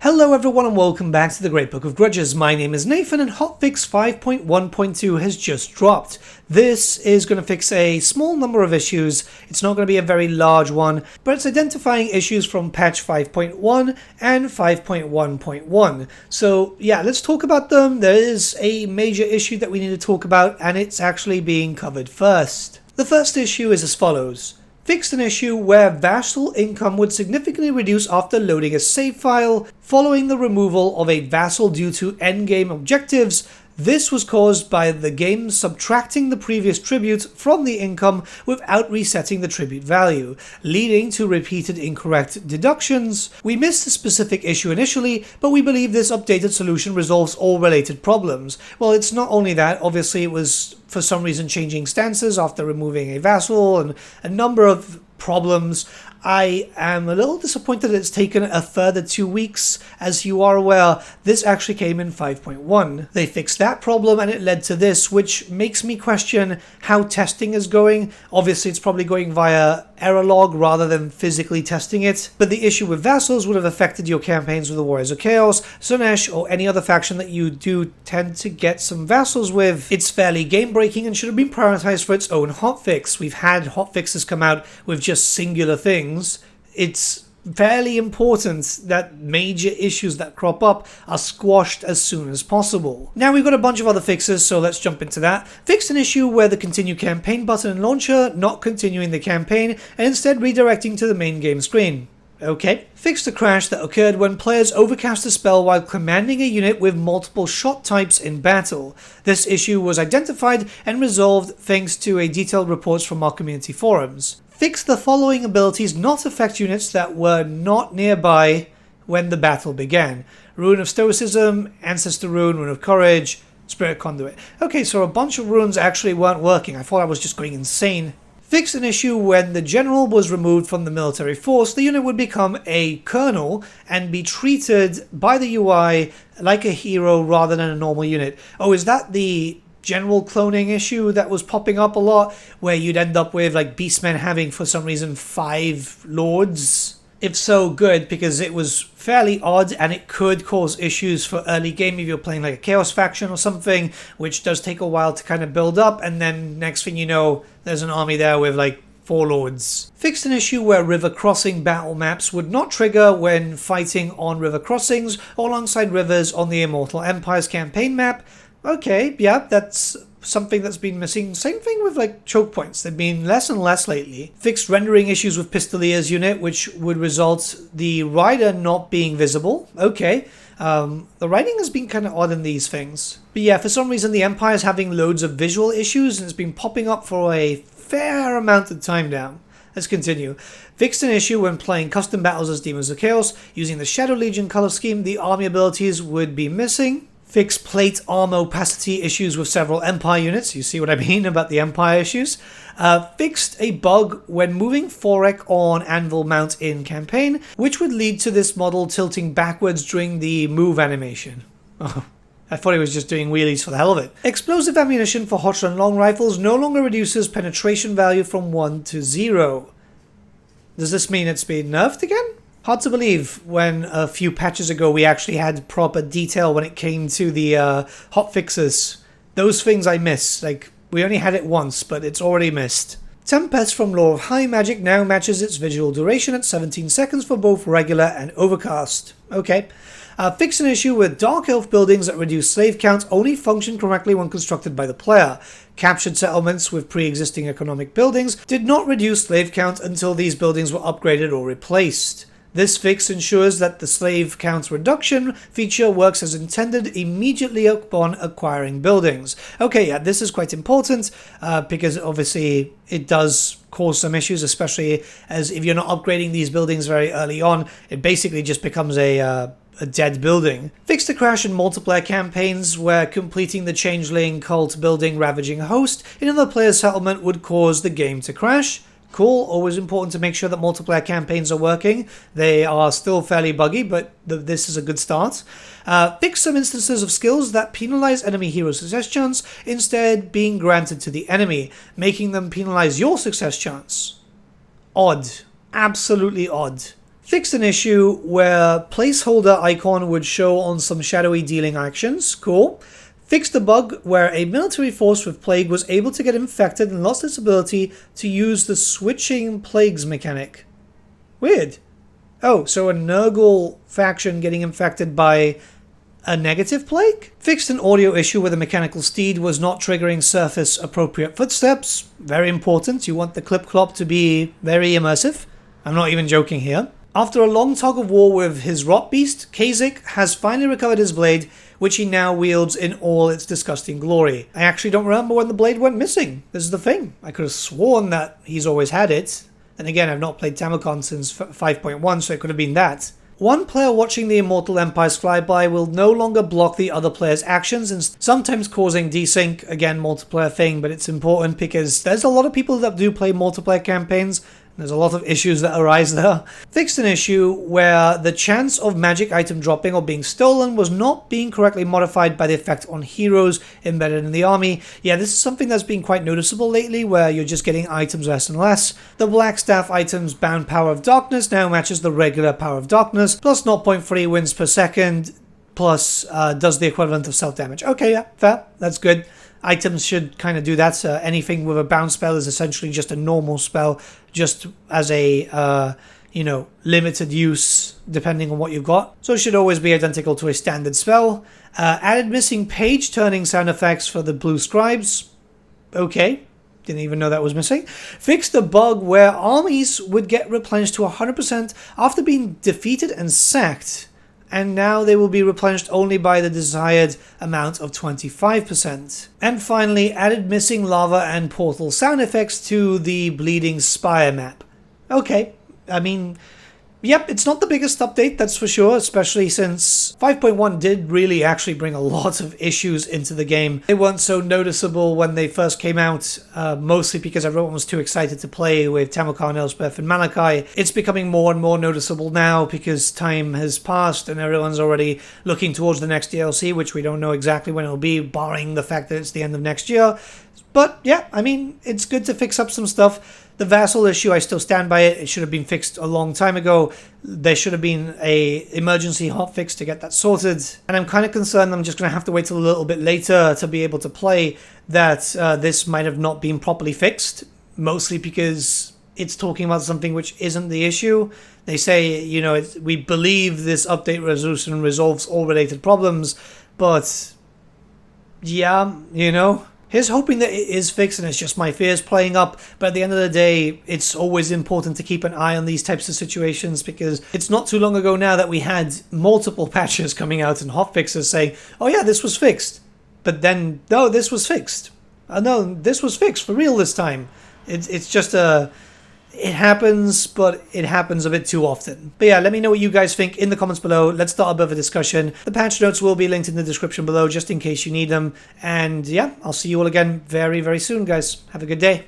Hello everyone and welcome back to the Great Book of Grudges. My name is Nathan and Hotfix 5.1.2 has just dropped. This is going to fix a small number of issues. It's not going to be a very large one, but it's identifying issues from patch 5.1 and 5.1.1. So yeah, let's talk about them. There is a major issue that we need to talk about and it's actually being covered first. The first issue is as follows. Fixed an issue where Vassal income would significantly reduce after loading a save file following the removal of a Vassal due to endgame objectives. This was caused by the game subtracting the previous tribute from the income without resetting the tribute value, leading to repeated incorrect deductions. We missed the specific issue initially, but we believe this updated solution resolves all related problems. Well, it's not only that, obviously it was for some reason changing stances after removing a Vassal and a number of problems. I am a little disappointed that it's taken a further 2 weeks. As you are aware, this actually came in 5.1. They fixed that problem and it led to this, which makes me question how testing is going. Obviously, it's probably going via error log rather than physically testing it. But the issue with Vassals would have affected your campaigns with the Warriors of Chaos, Slaanesh, or any other faction that you do tend to get some Vassals with. It's fairly game-breaking and should have been prioritized for its own hotfix. We've had hotfixes come out with just singular things. It's fairly important that major issues that crop up are squashed as soon as possible. Now we've got a bunch of other fixes, so let's jump into that. Fixed an issue where the continue campaign button in launcher not continuing the campaign and instead redirecting to the main game screen. Okay. Fixed a crash that occurred when players overcast a spell while commanding a unit with multiple shot types in battle. This issue was identified and resolved thanks to a detailed reports from our community forums. Fix the following abilities not affect units that were not nearby when the battle began. Rune of Stoicism, Ancestor Rune, Rune of Courage, Spirit Conduit. Okay, so a bunch of runes actually weren't working. I thought I was just going insane. Fix an issue when the general was removed from the military force. The unit would become a colonel and be treated by the UI like a hero rather than a normal unit. Oh, is that the general cloning issue that was popping up a lot, where you'd end up with like beastmen having for some reason 5 lords? If so, good, because it was fairly odd and it could cause issues for early game if you're playing like a chaos faction or something, which does take a while to kind of build up, and then next thing you know there's an army there with like 4 lords. Fixed an issue where river crossing battle maps would not trigger when fighting on river crossings or alongside rivers on the Immortal Empires campaign map. Okay, yeah, that's something that's been missing. Same thing with like choke points. They've been less and less lately. Fixed rendering issues with Pistolier's unit, which would result the rider not being visible. Okay, the writing has been kind of odd in these things. But yeah, for some reason the Empire's having loads of visual issues and it's been popping up for a fair amount of time now. Let's continue. Fixed an issue when playing custom battles as Demons of Chaos. Using the Shadow Legion color scheme, the army abilities would be missing. Fixed plate armor opacity issues with several Empire units. You see what I mean about the Empire issues. Fixed a bug when moving Forek on Anvil Mount in campaign, which would lead to this model tilting backwards during the move animation. Oh, I thought it was just doing wheelies for the hell of it. Explosive ammunition for hot run long rifles no longer reduces penetration value from 1 to 0. Does this mean it's been nerfed again? Hard to believe when a few patches ago we actually had proper detail when it came to the hotfixes. Those things I miss. Like, we only had it once, but it's already missed. Tempest from Law of High Magic now matches its visual duration at 17 seconds for both regular and overcast. Okay. Fix an issue with Dark Elf buildings that reduce slave count only function correctly when constructed by the player. Captured settlements with pre-existing economic buildings did not reduce slave count until these buildings were upgraded or replaced. This fix ensures that the slave count reduction feature works as intended immediately upon acquiring buildings. Okay, yeah, this is quite important because obviously it does cause some issues, especially as if you're not upgrading these buildings very early on, it basically just becomes a dead building. Fixed a crash in multiplayer campaigns where completing the Changeling cult building Ravaging Host in another player's settlement would cause the game to crash. Cool, always important to make sure that multiplayer campaigns are working. They are still fairly buggy, but this is a good start. Fix some instances of skills that penalize enemy hero success chance, instead being granted to the enemy, making them penalize your success chance. Odd. Absolutely odd. Fixed an issue where placeholder icon would show on some shadowy dealing actions. Cool. Fixed a bug where a military force with plague was able to get infected and lost its ability to use the switching plagues mechanic. Weird. Oh, so a Nurgle faction getting infected by a negative plague? Fixed an audio issue where the mechanical steed was not triggering surface appropriate footsteps. Very important. You want the clip clop to be very immersive. I'm not even joking here. After a long tug of war with his rot beast, Kasich has finally recovered his blade, which he now wields in all its disgusting glory. I actually don't remember when the blade went missing. This is the thing. I could have sworn that he's always had it. And again, I've not played Tamacon since 5.1, so it could have been that. One player watching the Immortal Empires flyby will no longer block the other player's actions, and sometimes causing desync. Again, multiplayer thing, but it's important because there's a lot of people that do play multiplayer campaigns. There's a lot of issues that arise there. Fixed an issue where the chance of magic item dropping or being stolen was not being correctly modified by the effect on heroes embedded in the army. Yeah, this is something that's been quite noticeable lately, where you're just getting items less and less. The Black Staff item's bound power of darkness now matches the regular power of darkness, plus 0.3 wins per second, plus does the equivalent of self-damage. Okay, yeah, fair. That's good. Items should kind of do that. Anything with a bound spell is essentially just a normal spell, just as a, limited use depending on what you've got. So it should always be identical to a standard spell. Added missing page turning sound effects for the blue scribes. Okay. Didn't even know that was missing. Fixed the bug where armies would get replenished to 100% after being defeated and sacked. And now they will be replenished only by the desired amount of 25%. And finally, added missing lava and portal sound effects to the Bleeding Spire map. Okay, I mean, yep, it's not the biggest update, that's for sure, especially since 5.1 did really actually bring a lot of issues into the game. They weren't so noticeable when they first came out, mostly because everyone was too excited to play with Tamacon, Elspeth, and Malachi. It's becoming more and more noticeable now because time has passed and everyone's already looking towards the next DLC, which we don't know exactly when it'll be, barring the fact that it's the end of next year. But yeah, I mean, it's good to fix up some stuff. The Vassal issue, I still stand by it. It should have been fixed a long time ago. There should have been a emergency hotfix to get that sorted. And I'm kind of concerned I'm just going to have to wait till a little bit later to be able to play that this might have not been properly fixed. Mostly because it's talking about something which isn't the issue. They say, we believe this update resolution resolves all related problems. But, yeah, Here's hoping that it is fixed and it's just my fears playing up, but at the end of the day, it's always important to keep an eye on these types of situations because it's not too long ago now that we had multiple patches coming out and hotfixes saying, oh yeah, this was fixed. But then, no, this was fixed. No, this was fixed for real this time. It's just it happens, but it happens a bit too often. But yeah, let me know what you guys think in the comments below. Let's start a bit of a discussion. The patch notes will be linked in the description below just in case you need them. And yeah, I'll see you all again very, very soon, guys. Have a good day.